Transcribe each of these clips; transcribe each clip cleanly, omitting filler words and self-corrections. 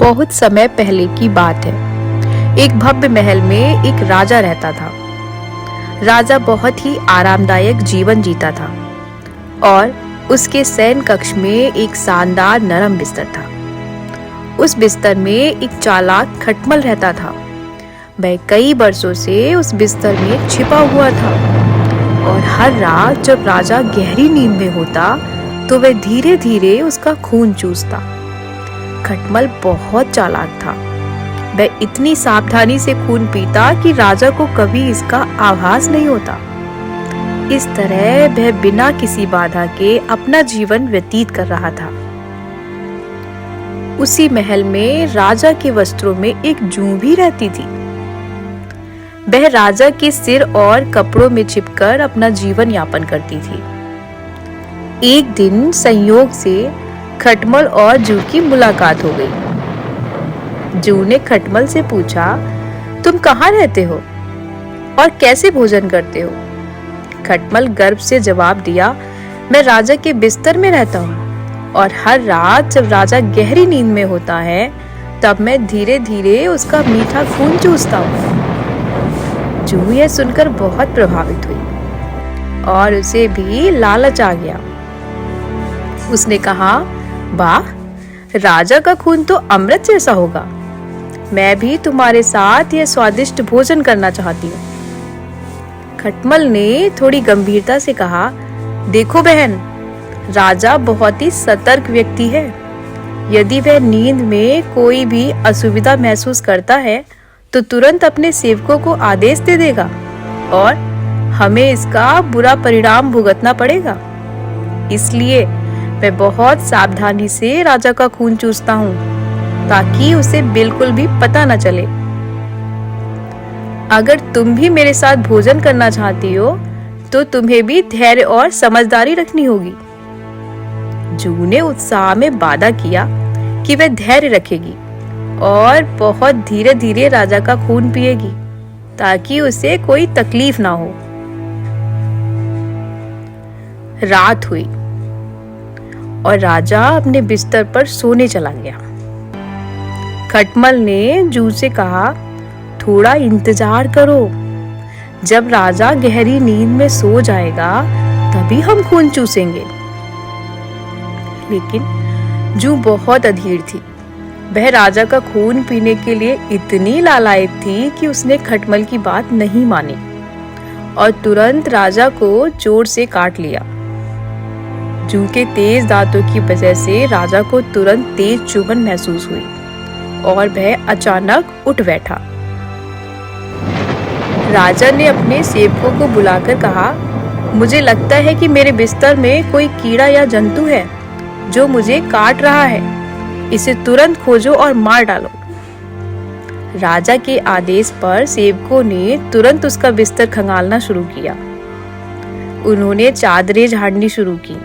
बहुत समय पहले की बात है। एक भव्य महल में एक राजा रहता था। राजा बहुत ही आरामदायक जीवन जीता था और उसके शयन कक्ष में एक शानदार नरम बिस्तर था। उस बिस्तर में एक चालाक खटमल रहता था। वह कई वर्षों से उस बिस्तर में छिपा हुआ था और हर रात जब राजा गहरी नींद में होता तो वह धीरे धीरे उसका खून चूसता। खटमल बहुत चालाक था। वह इतनी सावधानी से खून पीता कि राजा को कभी इसका आभास नहीं होता। इस तरह वह बिना किसी बाधा के अपना जीवन व्यतीत कर रहा था। उसी महल में राजा के वस्त्रों में एक जूं भी रहती थी। वह राजा के सिर और कपड़ों में छिपकर अपना जीवन यापन करती थी। एक दिन संयोग से खटमल और जू की मुलाकात हो गई। जू ने खटमल से पूछा, तुम कहाँ रहते हो और कैसे भोजन करते हो? खटमल गर्व से जवाब दिया, मैं राजा के बिस्तर में रहता हूँ और हर रात जब राजा गहरी नींद में होता है तब मैं धीरे धीरे उसका मीठा खून चूसता हूँ। जू यह सुनकर बहुत प्रभावित हुई और उसे भी लालच आ गया। उसने कहा, वाह, राजा का खून तो अमृत जैसा होगा। मैं भी तुम्हारे साथ यह स्वादिष्ट भोजन करना चाहती हूँ। खटमल ने थोड़ी गंभीरता से कहा, देखो बहन, राजा बहुत ही सतर्क व्यक्ति है। यदि वह नींद में कोई भी असुविधा महसूस करता है तो तुरंत अपने सेवकों को आदेश दे देगा और हमें इसका बुरा परिणाम भुगतना पड़ेगा। इसलिए मैं बहुत सावधानी से राजा का खून चूसता हूँ ताकि उसे बिल्कुल भी पता न चले। अगर तुम भी मेरे साथ भोजन करना चाहती हो तो तुम्हें भी धैर्य और समझदारी रखनी होगी। जू ने उत्साह में वादा किया कि वह धैर्य रखेगी और बहुत धीरे धीरे राजा का खून पिएगी ताकि उसे कोई तकलीफ ना हो। रात हुई और राजा अपने बिस्तर पर सोने चला गया। खटमल ने जू से कहा, थोड़ा इंतजार करो। जब राजा गहरी नींद में सो जाएगा तभी हम खून चूसेंगे। लेकिन जू बहुत अधीर थी। वह राजा का खून पीने के लिए इतनी लालायित थी कि उसने खटमल की बात नहीं मानी और तुरंत राजा को जोर से काट लिया। जू के तेज दांतों की वजह से राजा को तुरंत तेज चुभन महसूस हुई और वह अचानक उठ बैठा। राजा ने अपने सेवकों को बुलाकर कहा, मुझे लगता है कि मेरे बिस्तर में कोई कीड़ा या जंतु है जो मुझे काट रहा है। इसे तुरंत खोजो और मार डालो। राजा के आदेश पर सेवकों ने तुरंत उसका बिस्तर खंगालना शुरू किया। उन्होंने चादरें झाड़नी शुरू की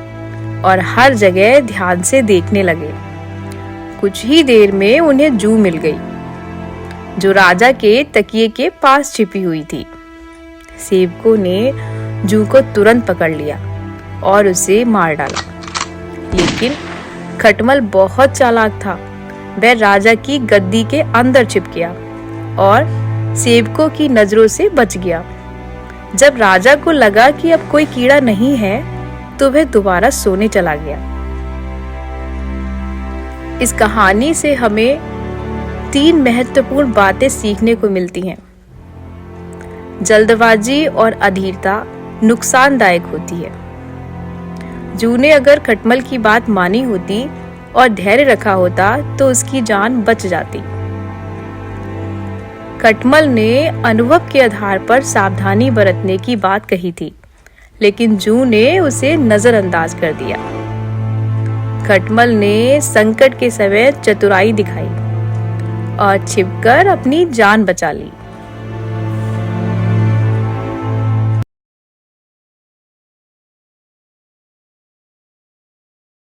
और हर जगह ध्यान से देखने लगे। कुछ ही देर में उन्हें जू मिल गई जो राजा के तकिए के पास छिपी हुई थी। सेवकों ने जू को तुरंत पकड़ लिया और उसे मार डाला। लेकिन खटमल बहुत चालाक था। वह राजा की गद्दी के अंदर छिप गया और सेवकों की नजरों से बच गया। जब राजा को लगा कि अब कोई कीड़ा नहीं है तो वह दोबारा सोने चला गया। इस कहानी से हमें 3 महत्वपूर्ण बातें सीखने को मिलती हैं। जल्दबाजी और अधीरता नुकसानदायक होती है। जू ने अगर खटमल की बात मानी होती और धैर्य रखा होता तो उसकी जान बच जाती। खटमल ने अनुभव के आधार पर सावधानी बरतने की बात कही थी, लेकिन जू ने उसे नजरअंदाज कर दिया। खटमल ने संकट के समय चतुराई दिखाई और छिपकर अपनी जान बचा ली।